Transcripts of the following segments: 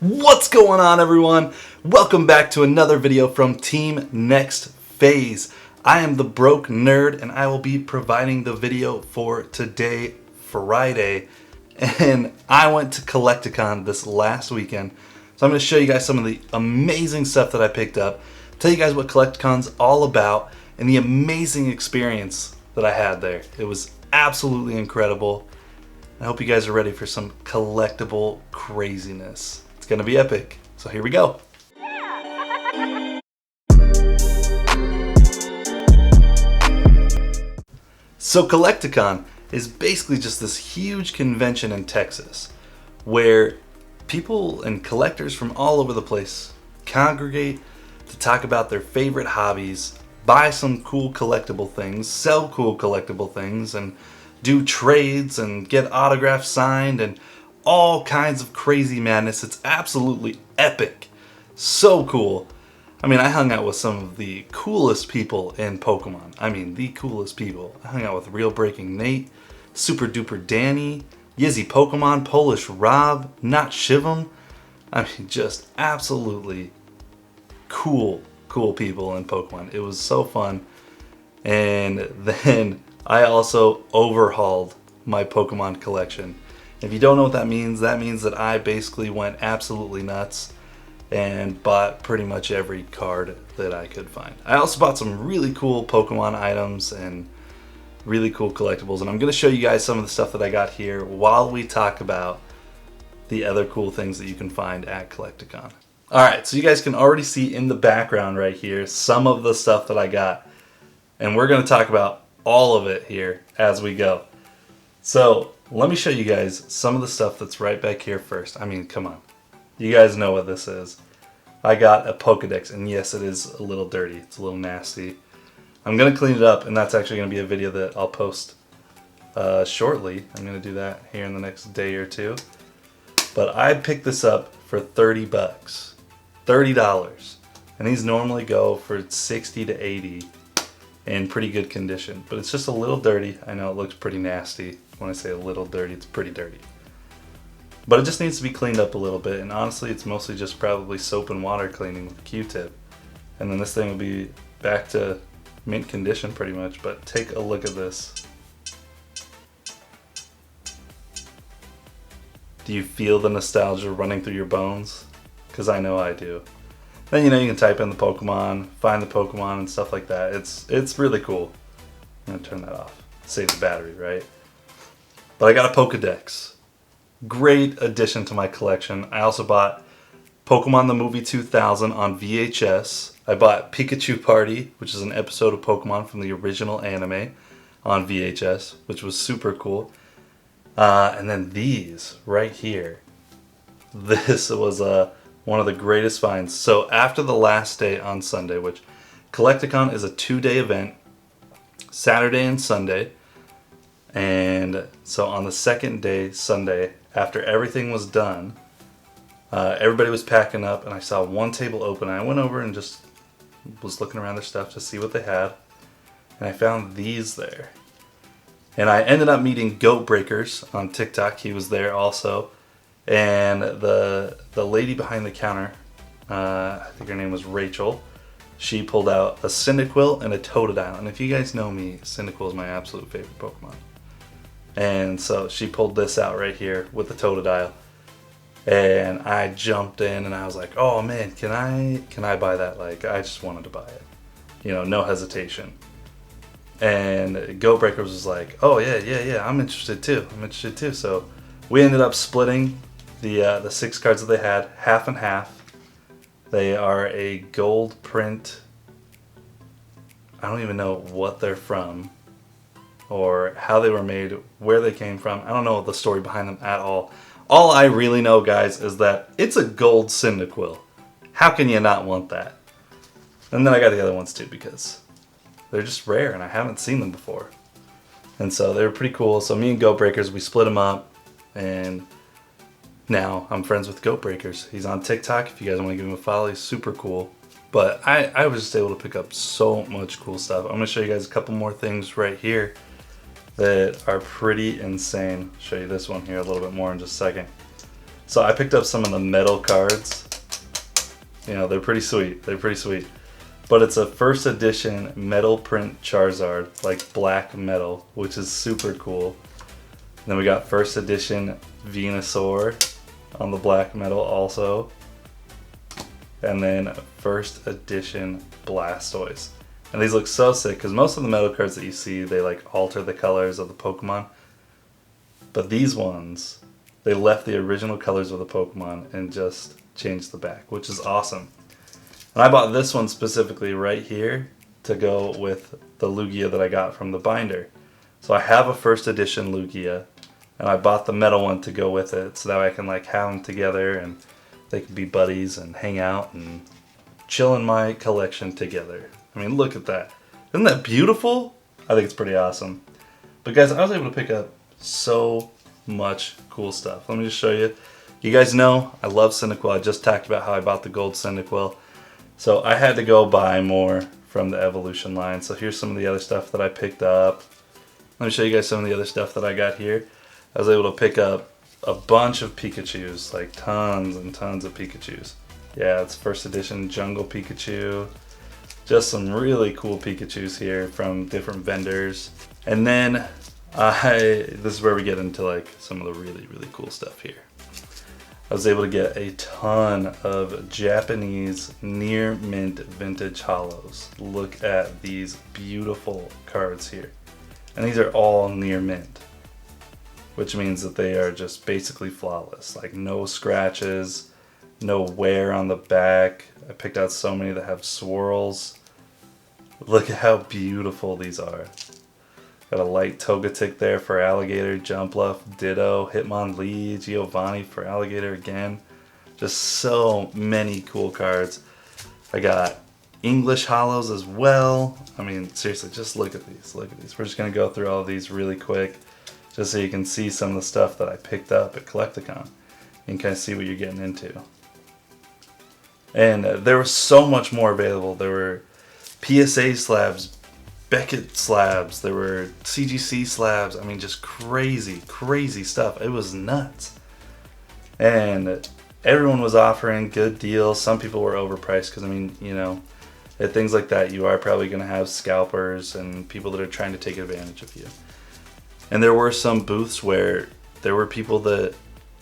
What's going on, everyone? Welcome back to another video from Team Next Phase. I am the Broke Nerd and I will be providing the video for today, Friday. And I went to Collecticon this last weekend. So I'm going to show you guys some of the amazing stuff that I picked up, tell you guys what Collecticon's all about, and the amazing experience that I had there. It was absolutely incredible. I hope you guys are ready for some collectible craziness. It's gonna be epic. So here we go. So Collecticon is basically just this huge convention in Texas where people and collectors from all over the place congregate to talk about their favorite hobbies, buy some cool collectible things, sell cool collectible things, and do trades and get autographs signed and all kinds of crazy madness. It's absolutely epic. So cool. I mean, I hung out with some of the coolest people in Pokemon. I mean, the coolest people. I hung out with Real Breaking Nate, Super Duper Danny, Yizzy Pokemon, Polish Rob, Not Shivam. I mean, just absolutely cool people in Pokemon. It was so fun. And then I also overhauled my Pokemon collection. If you don't know what that means that I basically went absolutely nuts and bought pretty much every card that I could find. I also bought some really cool Pokemon items and really cool collectibles, and I'm going to show you guys some of the stuff that I got here while we talk about the other cool things that you can find at Collecticon. Alright, so you guys can already see in the background right here some of the stuff that I got, and we're going to talk about all of it here as we go. So let me show you guys some of the stuff that's right back here first. I mean, come on. You guys know what this is. I got a Pokedex, and yes, it is a little dirty. It's a little nasty. I'm going to clean it up, and that's actually going to be a video that I'll post shortly. I'm going to do that here in the next day or two. But I picked this up for 30 bucks. $30. And these normally go for 60 to 80 in pretty good condition. But it's just a little dirty. I know it looks pretty nasty. When I say a little dirty, it's pretty dirty. But it just needs to be cleaned up a little bit, and honestly it's mostly just probably soap and water cleaning with a Q-tip. And then this thing will be back to mint condition pretty much, but take a look at this. Do you feel the nostalgia running through your bones? Because I know I do. Then you can type in the Pokemon, find the Pokemon and stuff like that. It's really cool. I'm gonna turn that off. Save the battery, right? But I got a Pokedex. Great addition to my collection. I also bought Pokemon the Movie 2000 on VHS. I bought Pikachu Party, which is an episode of Pokemon from the original anime, on VHS, which was super cool. And then these right here. This was one of the greatest finds. So after the last day on Sunday, which Collecticon is a 2-day event, Saturday and Sunday. And so on the second day, Sunday, after everything was done, everybody was packing up, and I saw one table open. And I went over and just was looking around their stuff to see what they had, and I found these there. And I ended up meeting Goat Breakers on TikTok. He was there also, and the lady behind the counter, I think her name was Rachel. She pulled out a Cyndaquil and a Totodile, and if you guys know me, Cyndaquil is my absolute favorite Pokemon. And so she pulled this out right here with the Totodile, and I jumped in and I was like, oh man, can I buy that? Like, I just wanted to buy it, no hesitation. And Goat Breakers was like, oh yeah, I'm interested too. So we ended up splitting the 6 cards that they had, half and half. They are a gold print. I don't even know what they're from, or how they were made, where they came from. I don't know the story behind them at all. All I really know, guys, is that it's a gold Cyndaquil. How can you not want that? And then I got the other ones too, because they're just rare and I haven't seen them before. And so they were pretty cool. So me and Goat Breakers, we split them up, and now I'm friends with Goat Breakers. He's on TikTok. If you guys want to give him a follow, he's super cool. But I was just able to pick up so much cool stuff. I'm going to show you guys a couple more things right here that are pretty insane. I'll show you this one here a little bit more in just a second. So I picked up some of the metal cards. You know, they're pretty sweet. They're pretty sweet. But it's a first edition metal print Charizard, like black metal, which is super cool. And then we got first edition Venusaur on the black metal also. And then first edition Blastoise. And these look so sick because most of the metal cards that you see, they like alter the colors of the Pokemon. But these ones, they left the original colors of the Pokemon and just changed the back, which is awesome. And I bought this one specifically right here to go with the Lugia that I got from the binder. So I have a first edition Lugia, and I bought the metal one to go with it so that way I can like have them together and they can be buddies and hang out and chill in my collection together. I mean, look at that. Isn't that beautiful? I think it's pretty awesome. But guys, I was able to pick up so much cool stuff. Let me just show you. You guys know I love Cyndaquil. I just talked about how I bought the gold Cyndaquil. So I had to go buy more from the Evolution line. So here's some of the other stuff that I picked up. Let me show you guys some of the other stuff that I got here. I was able to pick up a bunch of Pikachus, like tons and tons of Pikachus. Yeah, it's first edition Jungle Pikachu. Just some really cool Pikachus here from different vendors. And then this is where we get into like some of the really, really cool stuff here. I was able to get a ton of Japanese near mint vintage holos. Look at these beautiful cards here. And these are all near mint, which means that they are just basically flawless. Like no scratches, no wear on the back. I picked out so many that have swirls. Look at how beautiful these are. Got a light Togetic there for Alligator, Jumpluff, Ditto, Hitmonlee, Giovanni for Alligator again. Just so many cool cards. I got English holos as well. I mean, seriously, just look at these. Look at these. We're just going to go through all of these really quick just so you can see some of the stuff that I picked up at Collecticon. You can kind of see what you're getting into. And there was so much more available. There were PSA slabs, Beckett slabs, there were CGC slabs. I mean, just crazy, crazy stuff. It was nuts. And everyone was offering good deals. Some people were overpriced because, I mean, you know, at things like that, you are probably going to have scalpers and people that are trying to take advantage of you. And there were some booths where there were people that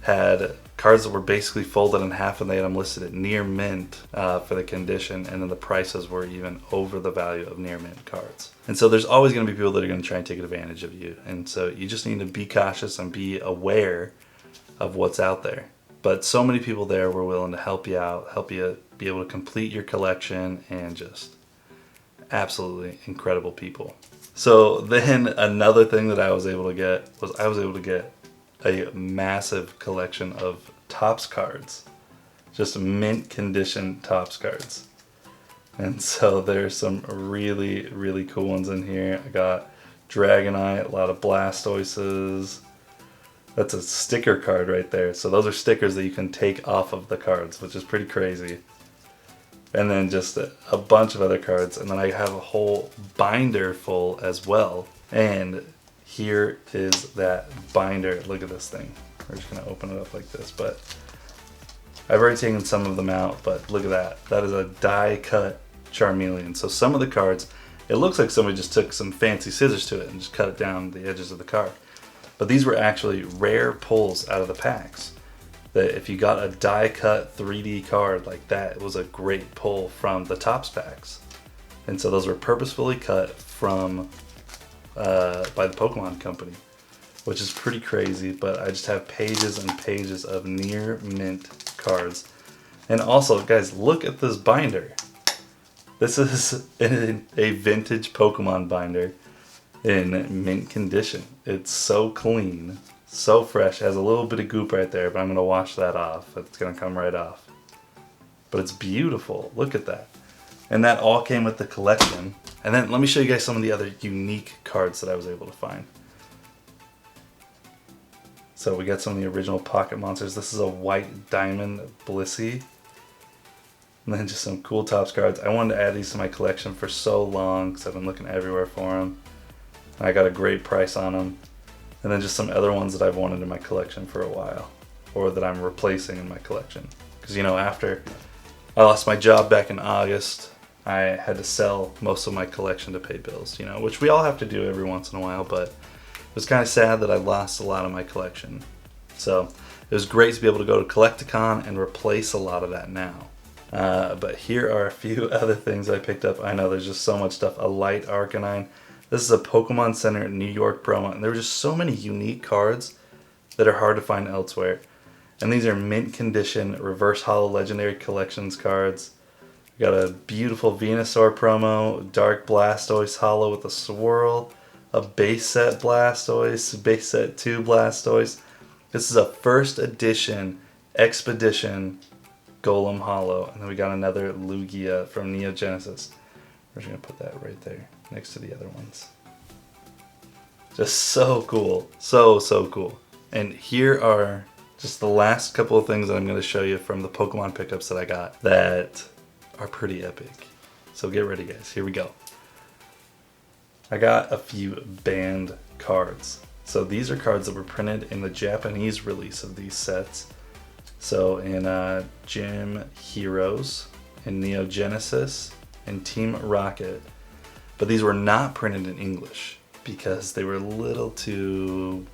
had cards that were basically folded in half and they had them listed at near mint for the condition, and then the prices were even over the value of near mint cards. And so there's always going to be people that are going to try and take advantage of you, and so you just need to be cautious and be aware of what's out there. But so many people there were willing to help you out, help you be able to complete your collection, and just absolutely incredible people. So then another thing that I was able to get was I was able to get a massive collection of Topps cards, just mint condition Topps cards. And so there's some really, really cool ones in here. I got Dragonite, a lot of Blastoises. That's a sticker card right there. So those are stickers that you can take off of the cards, which is pretty crazy. And then just a bunch of other cards. And then I have a whole binder full as well. And here is that binder. Look at this thing. We're just going to open it up like this. But I've already taken some of them out, but look at that. That is a die cut Charmeleon. So some of the cards, it looks like somebody just took some fancy scissors to it and just cut it down the edges of the card. But these were actually rare pulls out of the packs. That if you got a die cut 3D card like that, it was a great pull from the Topps packs. And so those were purposefully cut from by the Pokemon Company, which is pretty crazy. But I just have pages and pages of near mint cards. And also, guys, look at this binder. This is a vintage Pokemon binder in mint condition. It's so clean, so fresh. It has a little bit of goop right there, but I'm going to wash that off. It's going to come right off. But it's beautiful. Look at that. And that all came with the collection. And then let me show you guys some of the other unique cards that I was able to find. So we got some of the original Pocket Monsters. This is a white diamond Blissey. And then just some cool Topps cards. I wanted to add these to my collection for so long because I've been looking everywhere for them. And I got a great price on them. And then just some other ones that I've wanted in my collection for a while. or that I'm replacing in my collection. Because, you know, after I lost my job back in August, I had to sell most of my collection to pay bills, you know, which we all have to do every once in a while, but it was kind of sad that I lost a lot of my collection. So it was great to be able to go to Collecticon and replace a lot of that now. But here are a few other things I picked up. I know there's just so much stuff. A light Arcanine. This is a Pokemon Center New York promo, and there were just so many unique cards that are hard to find elsewhere. And these are mint condition reverse holo legendary collections cards. We got a beautiful Venusaur promo, Dark Blastoise holo with a swirl, a base set Blastoise, base set 2 Blastoise. This is a first edition Expedition Golem holo. And then we got another Lugia from Neo Genesis. We're just going to put that right there next to the other ones. Just so cool. So cool. And here are just the last couple of things that I'm going to show you from the Pokemon pickups that I got that are pretty epic. So get ready, guys. Here we go. I got a few banned cards. So these are cards that were printed in the Japanese release of these sets. So in Gym Heroes, in Neo Genesis, and Team Rocket. But these were not printed in English because they were a little too...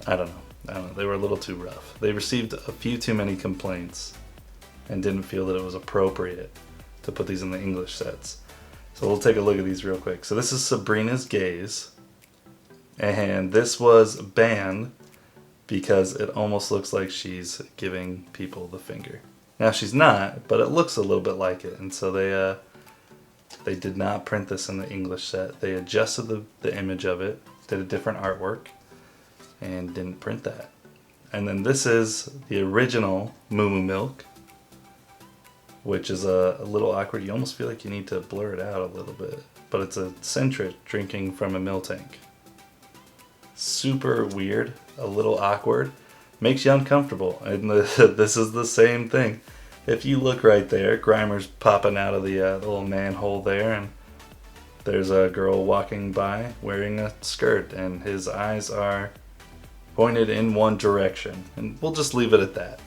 I don't know. They were a little too rough. They received a few too many complaints and didn't feel that it was appropriate to put these in the English sets. So we'll take a look at these real quick. So this is Sabrina's Gaze. And this was banned because it almost looks like she's giving people the finger. Now she's not, but it looks a little bit like it. And so they did not print this in the English set. They adjusted the image of it, did a different artwork, and didn't print that. And then this is the original Moo Moo Milk, which is a little awkward. You almost feel like you need to blur it out a little bit. But it's a Centric drinking from a Miltank. Super weird, a little awkward, makes you uncomfortable. And this is the same thing. If you look right there, Grimer's popping out of the little manhole there, and there's a girl walking by wearing a skirt, and his eyes are pointed in one direction. And we'll just leave it at that.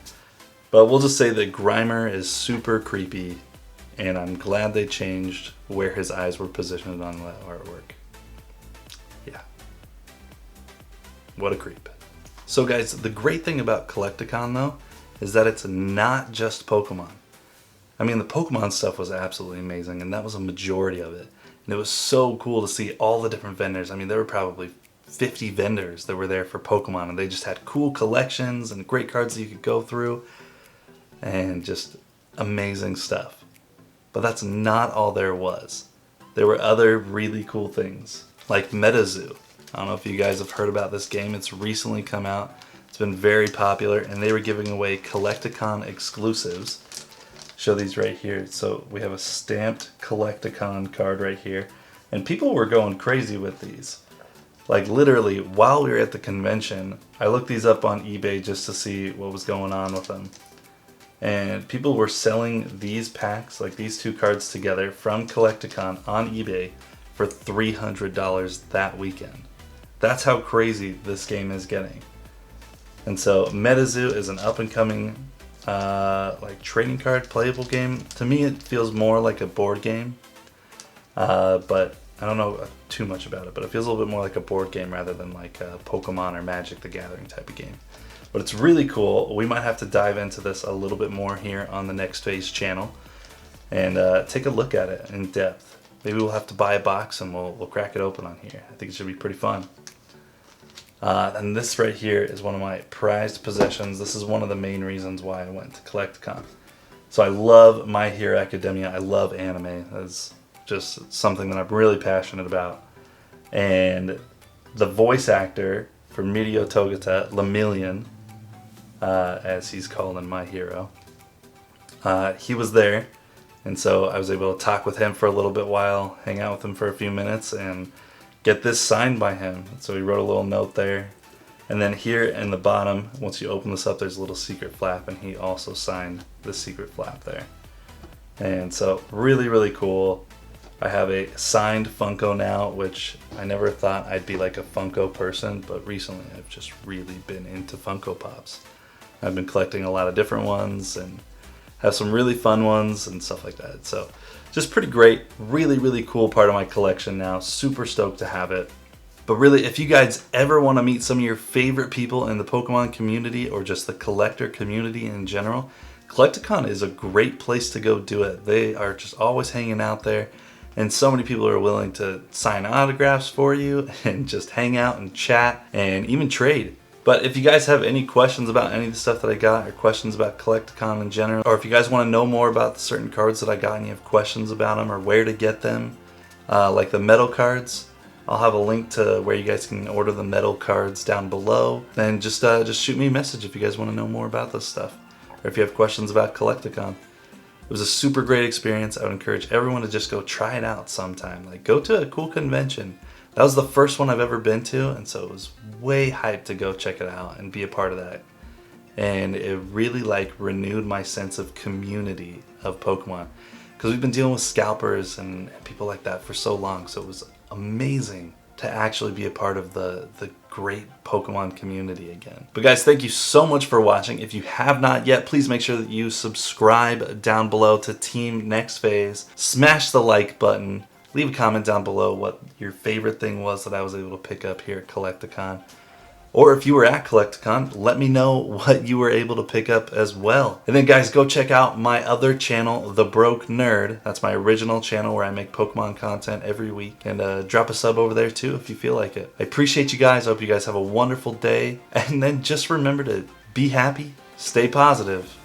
But we'll just say that Grimer is super creepy, and I'm glad they changed where his eyes were positioned on that artwork. Yeah. What a creep. So guys, the great thing about Collecticon though, is that it's not just Pokemon. I mean, the Pokemon stuff was absolutely amazing, and that was a majority of it. And it was so cool to see all the different vendors. I mean, there were probably 50 vendors that were there for Pokemon, and they just had cool collections and great cards that you could go through. And just amazing stuff. But that's not all there was. There were other really cool things, like MetaZoo. I don't know if you guys have heard about this game. It's recently come out. It's been very popular, and they were giving away Collecticon exclusives. Show these right here. So we have a stamped Collecticon card right here, and people were going crazy with these. Like literally, while we were at the convention, I looked these up on eBay just to see what was going on with them. And people were selling these packs, like these two cards together from Collecticon on eBay for $300 that weekend. That's how crazy this game is getting. And so MetaZoo is an up and coming like trading card playable game. To me it feels more like a board game, but I don't know too much about it, but it feels a little bit more like a board game rather than like a Pokemon or Magic the Gathering type of game. But it's really cool. We might have to dive into this a little bit more here on the Next Phase channel and take a look at it in depth. Maybe we'll have to buy a box and we'll crack it open on here. I think it should be pretty fun. And this right here is one of my prized possessions. This is one of the main reasons why I went to Collecticon. So I love My Hero Academia. I love anime. That's just something that I'm really passionate about. And the voice actor for Mirio Togata, Lemillion, as he's called in My Hero, he was there, and so I was able to talk with him for a little bit while, hang out with him for a few minutes, and get this signed by him. So he wrote a little note there, and then here in the bottom, once you open this up, there's a little secret flap, and he also signed the secret flap there. And so really, really cool. I have a signed Funko now, which I never thought I'd be like a Funko person, but recently I've just really been into Funko Pops. I've been collecting a lot of different ones and have some really fun ones and stuff like that. So just pretty great, really, really cool part of my collection now. Super stoked to have it. But really, if you guys ever want to meet some of your favorite people in the Pokemon community or just the collector community in general, Collecticon is a great place to go do it. They are just always hanging out there. And so many people are willing to sign autographs for you and just hang out and chat and even trade. But if you guys have any questions about any of the stuff that I got or questions about Collecticon in general, or if you guys want to know more about the certain cards that I got and you have questions about them or where to get them, like the metal cards, I'll have a link to where you guys can order the metal cards down below. And just shoot me a message if you guys want to know more about this stuff. Or if you have questions about Collecticon. It was a super great experience. I would encourage everyone to just go try it out sometime. Like, go to a cool convention. That was the first one I've ever been to, and so it was way hyped to go check it out and be a part of that. And it really like renewed my sense of community of Pokemon. Because we've been dealing with scalpers and people like that for so long, so it was amazing to actually be a part of the great Pokemon community again. But guys, thank you so much for watching. If you have not yet, please make sure that you subscribe down below to Team Next Phase. Smash the like button. Leave a comment down below what your favorite thing was that I was able to pick up here at Collecticon. Or if you were at Collecticon, let me know what you were able to pick up as well. And then guys, go check out my other channel, The Broke Nerd. That's my original channel where I make Pokemon content every week. And drop a sub over there too if you feel like it. I appreciate you guys. I hope you guys have a wonderful day. And then just remember to be happy, stay positive,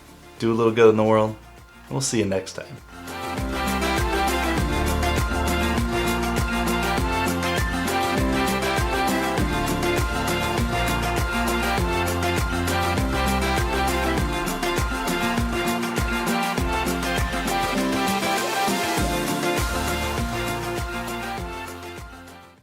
do a little good in the world. And we'll see you next time.